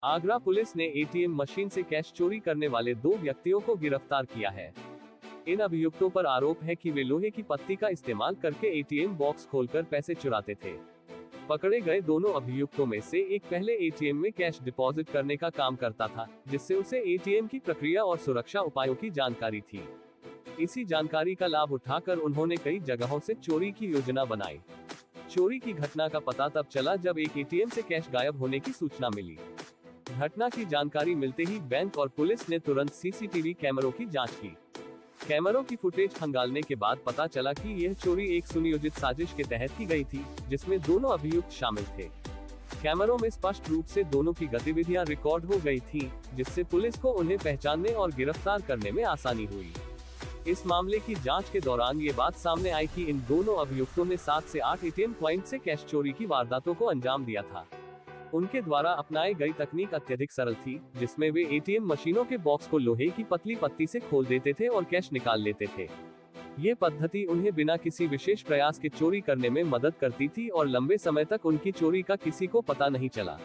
Agra police ने ATM machine से cash चोरी करने वाले 2 व्यक्तियों को गिरफ्तार किया है। इन अभियुक्तों पर आरोप है कि वे लोहे की पत्ती का इस्तेमाल करके एटीएम बॉक्स खोलकर पैसे चुराते थे। पकड़े गए दोनों अभियुक्तों में से एक पहले एटीएम में कैश डिपॉजिट करने का काम करता था, जिससे उसे एटीएम की प्रक्रिया और सुरक्षा उपायों की जानकारी थी। इसी जानकारी का लाभ उठाकर उन्होंने कई जगहों से चोरी की योजना बनाई। चोरी की घटना का पता तब चला जब एक एटीएम से कैश गायब होने की सूचना मिली। घटना की जानकारी मिलते ही बैंक और पुलिस ने तुरंत सीसीटीवी कैमरों की जांच की। कैमरों की फुटेज खंगालने के बाद पता चला कि यह चोरी एक सुनियोजित साजिश के तहत की गई थी, जिसमें दोनों अभियुक्त शामिल थे। कैमरों में स्पष्ट रूप से दोनों की गतिविधियां रिकॉर्ड हो गई थीं, जिससे पुलिस को उन्हें पहचानने और गिरफ्तार करने में आसानी हुई। इस मामले की जांच के दौरान ये बात सामने आई कि इन दोनों अभियुक्तों ने 7 से 8 एटीएम पॉइंट से कैश चोरी की वारदातों को अंजाम दिया था। उनके द्वारा अपनाई गई तकनीक अत्यधिक सरल थी, जिसमें वे एटीएम मशीनों के बॉक्स को लोहे की पतली पत्ती से खोल देते थे और कैश निकाल लेते थे। ये पद्धति उन्हें बिना किसी विशेष प्रयास के चोरी करने में मदद करती थी और लंबे समय तक उनकी चोरी का किसी को पता नहीं चला।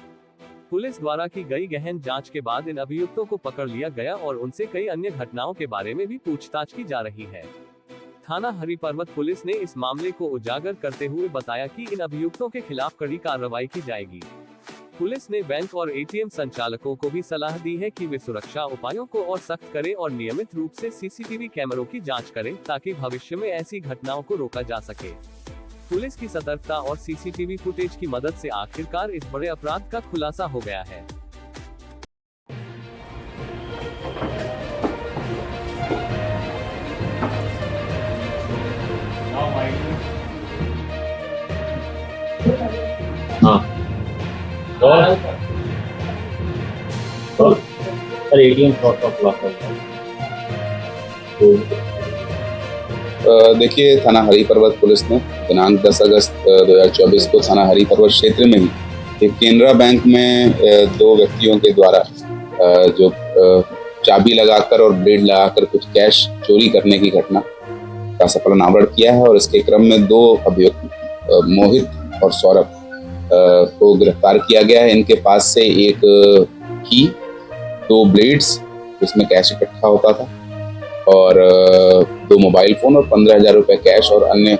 पुलिस द्वारा की गई गहन जांच के बाद इन अभियुक्तों को पकड़ लिया गया और उनसे कई अन्य घटनाओं के बारे में भी पूछताछ की जा रही है। थाना हरिपर्वत पुलिस ने इस मामले को उजागर करते हुए बताया कि इन अभियुक्तों के खिलाफ कड़ी कार्रवाई की जाएगी। पुलिस ने बैंक और एटीएम संचालकों को भी सलाह दी है कि वे सुरक्षा उपायों को और सख्त करें और नियमित रूप से सीसीटीवी कैमरों की जांच करें, ताकि भविष्य में ऐसी घटनाओं को रोका जा सके। पुलिस की सतर्कता और सीसीटीवी फुटेज की मदद से आखिरकार इस बड़े अपराध का खुलासा हो गया है। सर एटीएम फ्रॉड का खुलासा देखिए, थाना हरिपर्वत पुलिस ने दिनांक 10 अगस्त 2024 को थाना हरिपर्वत क्षेत्र में ही एक केनरा बैंक में 2 व्यक्तियों के द्वारा जो चाबी लगाकर और ब्लेड लगाकर कुछ कैश चोरी करने की घटना का सफल अनावरण किया है और इसके क्रम में 2 अभियुक्त मोहित और सौरभ को गिरफ्तार किया गया है। इनके पास से एक की 2 ब्लेड्स जिसमें कैश इकट्ठा होता था और 2 मोबाइल फोन और 15,000 रुपए कैश और अन्य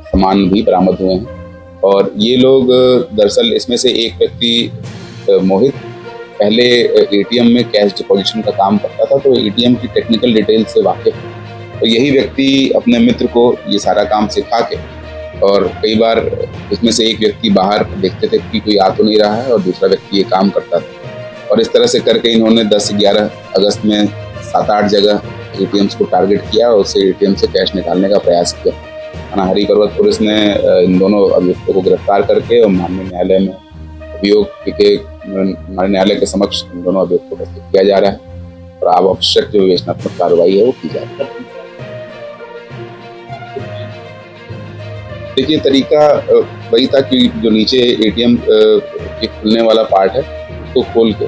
सामान भी बरामद हुए हैं। और ये लोग दरअसल इसमें से एक व्यक्ति मोहित पहले एटीएम में कैश डिपॉजिशन का काम करता था, तो एटीएम की टेक्निकल डिटेल से वाकिफ है। तो यही व्यक्ति अपने मित्र को ये सारा काम सिखा के, और कई बार इसमें से एक व्यक्ति बाहर देखते थे कि कोई आ तो नहीं रहा है और दूसरा व्यक्ति ये काम करता था, और इस तरह से करके इन्होंने 10-11 अगस्त में 7-8 जगह एटीएम्स को टारगेट किया और उससे एटीएम से कैश निकालने का प्रयास किया। थाना हरिपर्वत पुलिस ने इन दोनों अभियुक्तों को गिरफ्तार करके और माननीय न्यायालय में हमारे न्यायालय के समक्ष इन दोनों अभियुक्तों को प्रस्तुत किया जा रहा है और अब आवश्यक जो विवेचनात्मक कार्रवाई है वो की जा रही है। देखिए, तरीका वही था कि जो नीचे एटीएम के खुलने वाला पार्ट है तो खोल के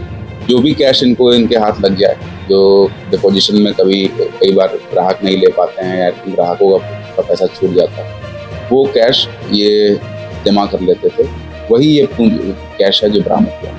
जो भी कैश इनके हाथ लग जाए, जो डिपोजिशन में कई बार ग्राहक नहीं ले पाते हैं या ग्राहकों का पैसा छूट जाता है, वो कैश ये जमा कर लेते थे। वही ये कैश है जो बरामद हुआ।